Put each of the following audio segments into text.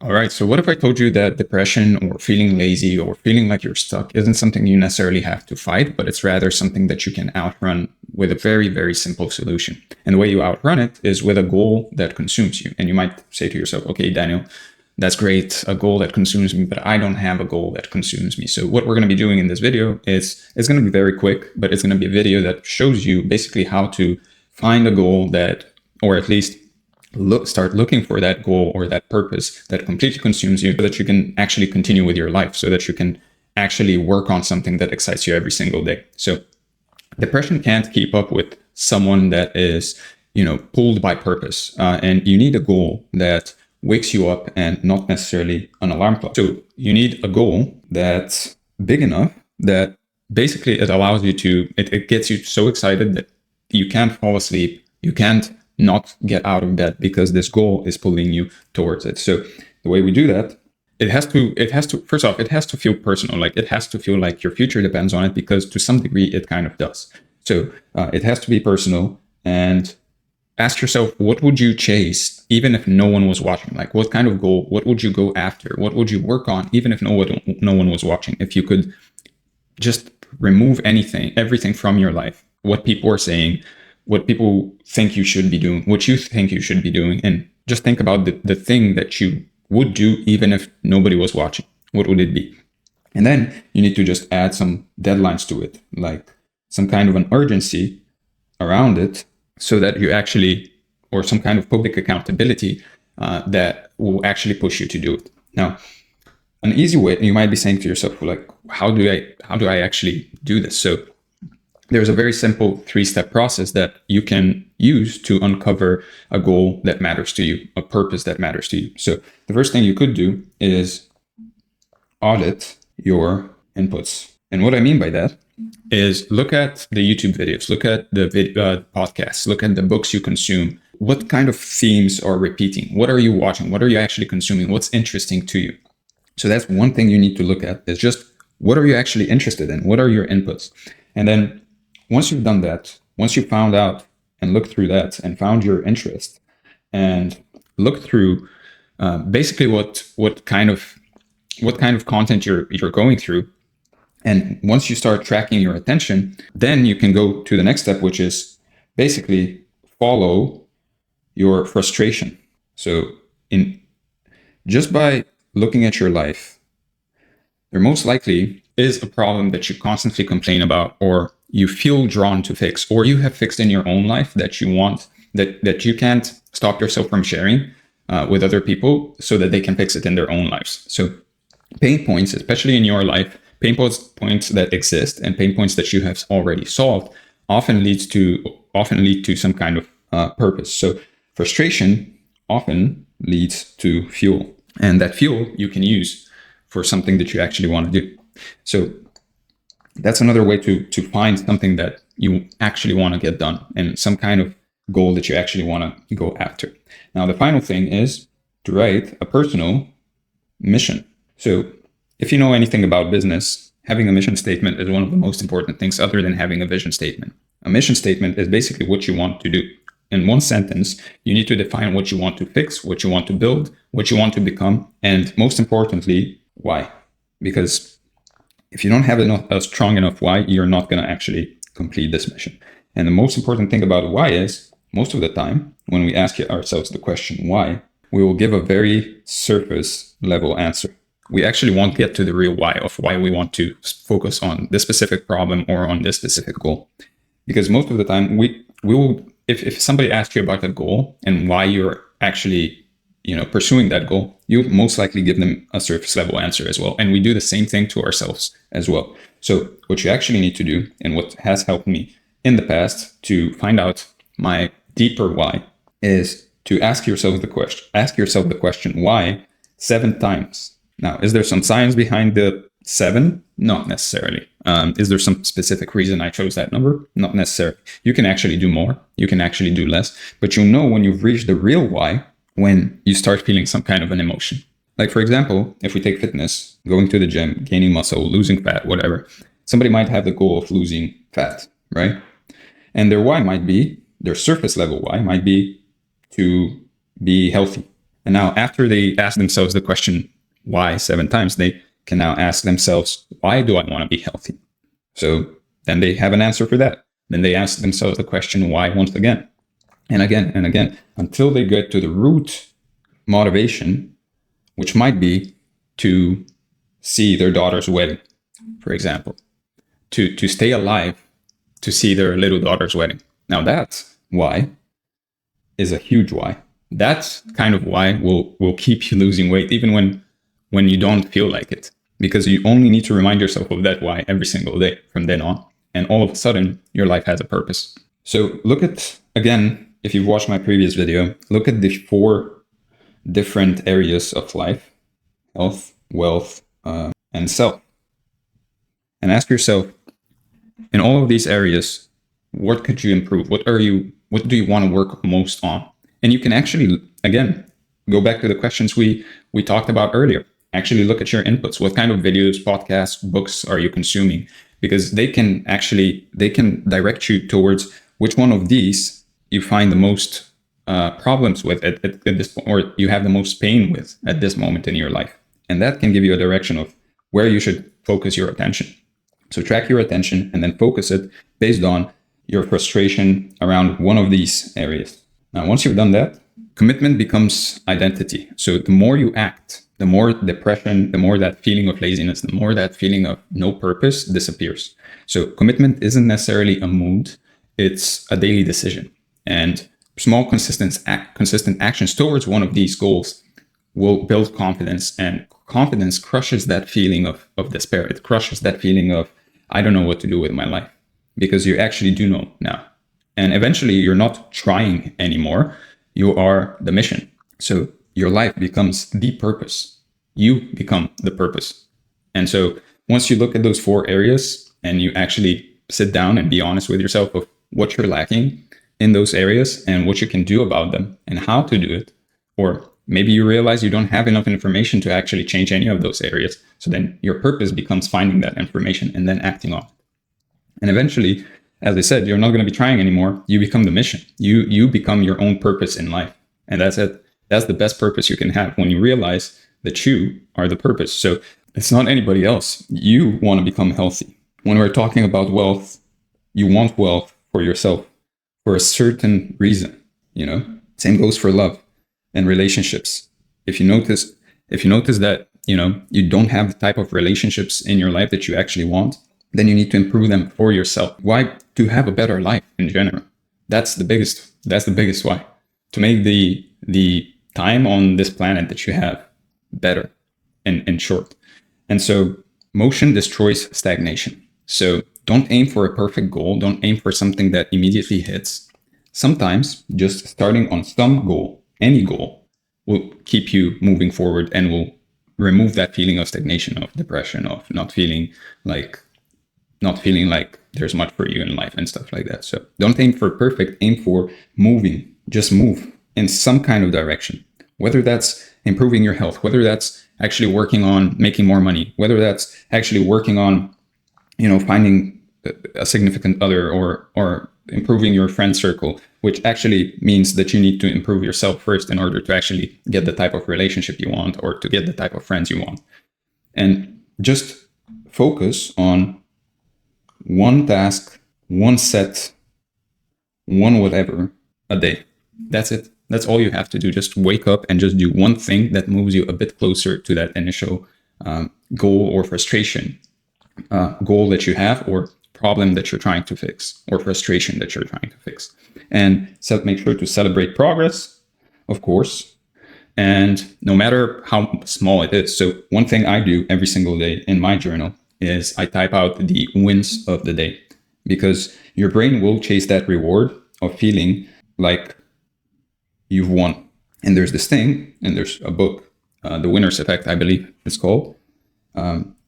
All right. So what if I told you that depression or feeling lazy or feeling like you're stuck isn't something you necessarily have to fight, but it's rather something that you can outrun with a very, very simple solution. And the way you outrun it is with a goal that consumes you. And you might say to yourself, okay, Daniel, that's great, a goal that consumes me, but I don't have a goal that consumes me. So what we're going to be doing in this video is it's going to be very quick, but it's going to be a video that shows you basically how to find a goal that, or at least start looking for that goal or that purpose that completely consumes you so that you can actually continue with your life, so that you can actually work on something that excites you every single day. So depression can't keep up with someone that is, pulled by purpose. And you need a goal that wakes you up and not necessarily an alarm clock. So you need a goal that's big enough that basically it allows you to, it gets you so excited that you can't fall asleep. You can't not get out of bed because this goal is pulling you towards it. So the way we do that, it has to, first off, it has to feel personal. Like it has to feel like your future depends on it, because to some degree it kind of does. So it has to be personal, and ask yourself, what would you chase even if no one was watching? Like what kind of goal, what would you go after? What would you work on even if no one was watching? If you could just remove everything from your life, what people are saying, what people think you should be doing, what you think you should be doing, and just think about the thing that you would do even if nobody was watching. What would it be? And then you need to just add some deadlines to it, like some kind of an urgency around it, so that you actually, or some kind of public accountability that will actually push you to do it. Now, an easy way, you might be saying to yourself, like, how do I actually do this? So there's a very simple 3-step process that you can use to uncover a goal that matters to you, a purpose that matters to you. So the first thing you could do is audit your inputs. And what I mean by that is look at the YouTube videos, look at the podcasts, look at the books you consume. What kind of themes are repeating? What are you watching? What are you actually consuming? What's interesting to you? So that's one thing you need to look at, is just what are you actually interested in? What are your inputs? And then once you've done that, once you found out and looked through that and found your interest and looked through basically what kind of content you're going through, and once you start tracking your attention, then you can go to the next step, which is basically follow your frustration. So just by looking at your life, there most likely is a problem that you constantly complain about, or you feel drawn to fix, or you have fixed in your own life that you want, that you can't stop yourself from sharing with other people so that they can fix it in their own lives. So pain points, especially in your life, pain points that exist and pain points that you have already solved often lead to some kind of purpose. So frustration often leads to fuel, and that fuel you can use for something that you actually want to do. So that's another way to find something that you actually want to get done, and some kind of goal that you actually want to go after. Now, the final thing is to write a personal mission. So if you know anything about business, having a mission statement is one of the most important things other than having a vision statement. A mission statement is basically what you want to do. In one sentence, you need to define what you want to fix, what you want to build, what you want to become, and most importantly, why. Because if you don't have a strong enough why, you're not going to actually complete this mission. And the most important thing about why is, most of the time, when we ask ourselves the question why, we will give a very surface level answer. We actually won't get to the real why of why we want to focus on this specific problem or on this specific goal. Because most of the time, we will, if somebody asks you about that goal and why you're actually pursuing that goal, you most likely give them a surface level answer as well. And we do the same thing to ourselves as well. So what you actually need to do, and what has helped me in the past to find out my deeper why, is to ask yourself the question why 7 times. Now, is there some science behind the 7? Not necessarily. Is there some specific reason I chose that number? Not necessarily. You can actually do more. You can actually do less. But you'll know when you've reached the real why when you start feeling some kind of an emotion. Like, for example, if we take fitness, going to the gym, gaining muscle, losing fat, whatever, somebody might have the goal of losing fat, right? And their why might be, their surface level why might be to be healthy. And now after they ask themselves the question why 7 times, they can now ask themselves, why do I want to be healthy? So then they have an answer for that. Then they ask themselves the question why once again and again and again until they get to the root motivation, which might be to see their daughter's wedding, for example, to stay alive, to see their little daughter's wedding. Now that's why is a huge why. That's kind of why will keep you losing weight even when you don't feel like it, because you only need to remind yourself of that why every single day from then on, and all of a sudden your life has a purpose. So look at, again, if you've watched my previous video, look at the 4 different areas of life: health, wealth, and self, and ask yourself, in all of these areas, what could you improve? What do you want to work most on? And you can actually, again, go back to the questions we talked about earlier. Actually look at your inputs. What kind of videos, podcasts, books are you consuming? Because they can direct you towards which one of these you find the most problems with at this point, or you have the most pain with at this moment in your life. And that can give you a direction of where you should focus your attention. So track your attention and then focus it based on your frustration around one of these areas. Now, once you've done that, commitment becomes identity. So the more you act, the more depression, the more that feeling of laziness, the more that feeling of no purpose disappears. So commitment isn't necessarily a mood, it's a daily decision. And small, consistent actions towards one of these goals will build confidence, and confidence crushes that feeling of despair. It crushes that feeling of, I don't know what to do with my life, because you actually do know now. And eventually you're not trying anymore. You are the mission. So your life becomes the purpose. You become the purpose. And so once you look at those 4 areas and you actually sit down and be honest with yourself of what you're lacking in those areas and what you can do about them and how to do it, or maybe you realize you don't have enough information to actually change any of those areas. So then your purpose becomes finding that information and then acting on it. And eventually, as I said, you're not going to be trying anymore. You become the mission. You become your own purpose in life. And that's it. That's the best purpose you can have, when you realize that you are the purpose. So it's not anybody else. You want to become healthy. When we're talking about wealth, you want wealth for yourself for a certain reason, Same goes for love and relationships. If you notice that, you don't have the type of relationships in your life that you actually want, then you need to improve them for yourself. Why? To have a better life in general. That's the biggest why. To make the time on this planet that you have better and short. And so motion destroys stagnation. So don't aim for a perfect goal. Don't aim for something that immediately hits. Sometimes just starting on some goal, any goal, will keep you moving forward and will remove that feeling of stagnation, of depression, of not feeling like there's much for you in life and stuff like that. So don't aim for perfect, aim for moving. Just move in some kind of direction, whether that's improving your health, whether that's actually working on making more money, whether that's actually working on, finding a significant other, or improving your friend circle, which actually means that you need to improve yourself first in order to actually get the type of relationship you want, or to get the type of friends you want. And just focus on one task, one set, one whatever a day. That's it. That's all you have to do. Just wake up and just do one thing that moves you a bit closer to that initial goal or frustration goal that you have, or problem that you're trying to fix, or frustration that you're trying to fix. And so make sure to celebrate progress, of course, and no matter how small it is. So one thing I do every single day in my journal is I type out the wins of the day, because your brain will chase that reward of feeling like you've won. And there's this thing, and there's a book, The Winner's Effect, I believe it's called,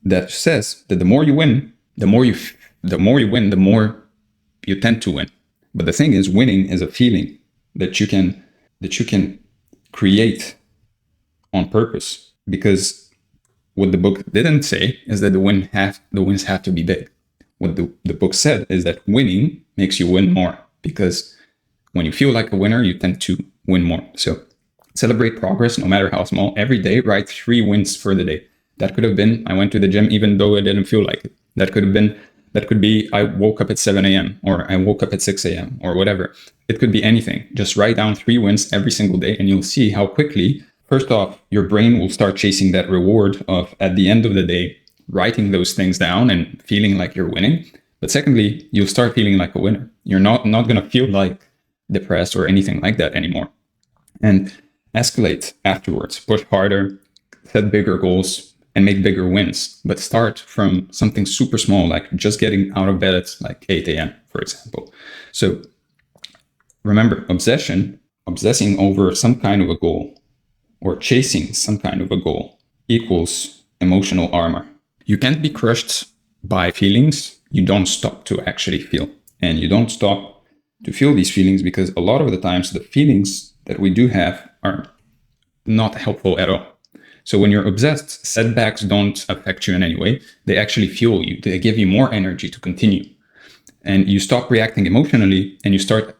that says that the more you win, the more you tend to win. But the thing is, winning is a feeling that you can create on purpose, because what the book didn't say is that the wins have to be big. What the book said is that winning makes you win more, because when you feel like a winner, you tend to win more. So Celebrate progress, no matter how small. Every day, write 3 wins for the day. That could have been, I went to the gym even though I didn't feel like it. That could be, I woke up at 7 a.m. or I woke up at 6 a.m. or whatever. It could be anything. Just write down 3 wins every single day and you'll see how quickly, first off, your brain will start chasing that reward of, at the end of the day, writing those things down and feeling like you're winning. But secondly, you'll start feeling like a winner. You're not going to feel like depressed or anything like that anymore. And escalate afterwards, push harder, set bigger goals, and make bigger wins. But start from something super small, like just getting out of bed at like 8 a.m., for example. So remember, obsessing over some kind of a goal or chasing some kind of a goal equals emotional armor. You can't be crushed by feelings you don't stop to actually feel. And you don't stop to feel these feelings because a lot of the times the feelings that we do have are not helpful at all. So when you're obsessed, setbacks don't affect you in any way. They actually fuel you. They give you more energy to continue. And you stop reacting emotionally and you start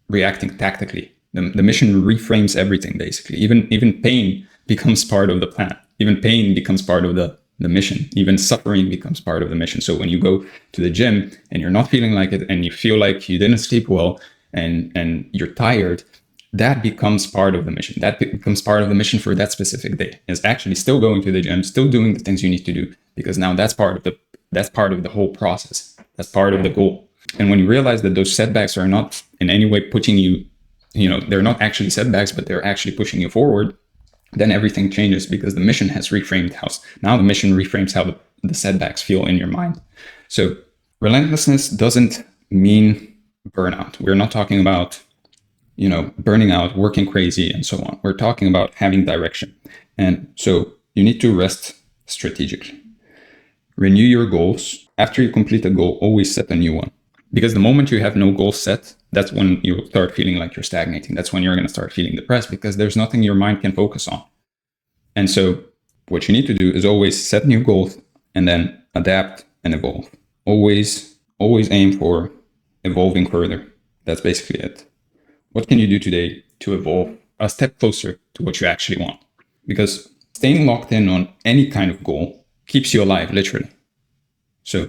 reacting tactically. The mission reframes everything, basically. Even pain becomes part of the plan. Even pain becomes part of the mission. Even suffering becomes part of the mission. So when you go to the gym and you're not feeling like it and you feel like you didn't sleep well and you're tired, that becomes part of the mission. That becomes part of the mission for that specific day, is actually still going to the gym, still doing the things you need to do, because now that's part of the whole process. That's part of the goal. And when you realize that those setbacks are not in any way putting you, they're not actually setbacks, but they're actually pushing you forward, then everything changes because the mission has reframed now the mission reframes how the setbacks feel in your mind. So relentlessness doesn't mean burnout. We're not talking about, burning out, working crazy, and so on. We're talking about having direction. And so you need to rest strategically. Renew your goals. After you complete a goal, always set a new one. Because the moment you have no goal set, that's when you start feeling like you're stagnating. That's when you're going to start feeling depressed because there's nothing your mind can focus on. And so what you need to do is always set new goals and then adapt and evolve. Always aim for evolving further. That's basically it. What can you do today to evolve a step closer to what you actually want? Because staying locked in on any kind of goal keeps you alive, literally. So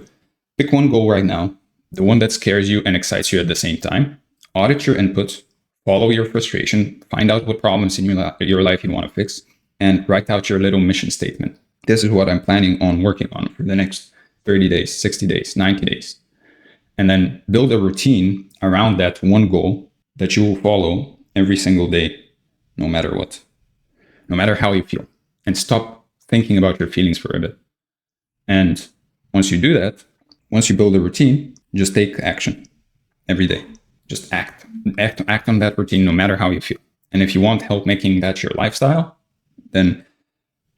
pick one goal right now, the one that scares you and excites you at the same time. Audit your input, follow your frustration, find out what problems in your life you want to fix, and write out your little mission statement. This is what I'm planning on working on for the next 30 days, 60 days, 90 days. And then build a routine around that one goal that you will follow every single day, no matter what, no matter how you feel. And stop thinking about your feelings for a bit. And once you do that, once you build a routine, just take action every day. Just act on that routine, no matter how you feel. And if you want help making that your lifestyle, then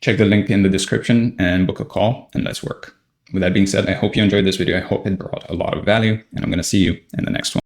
check the link in the description and book a call and let's work. With that being said, I hope you enjoyed this video. I hope it brought a lot of value and I'm going to see you in the next one.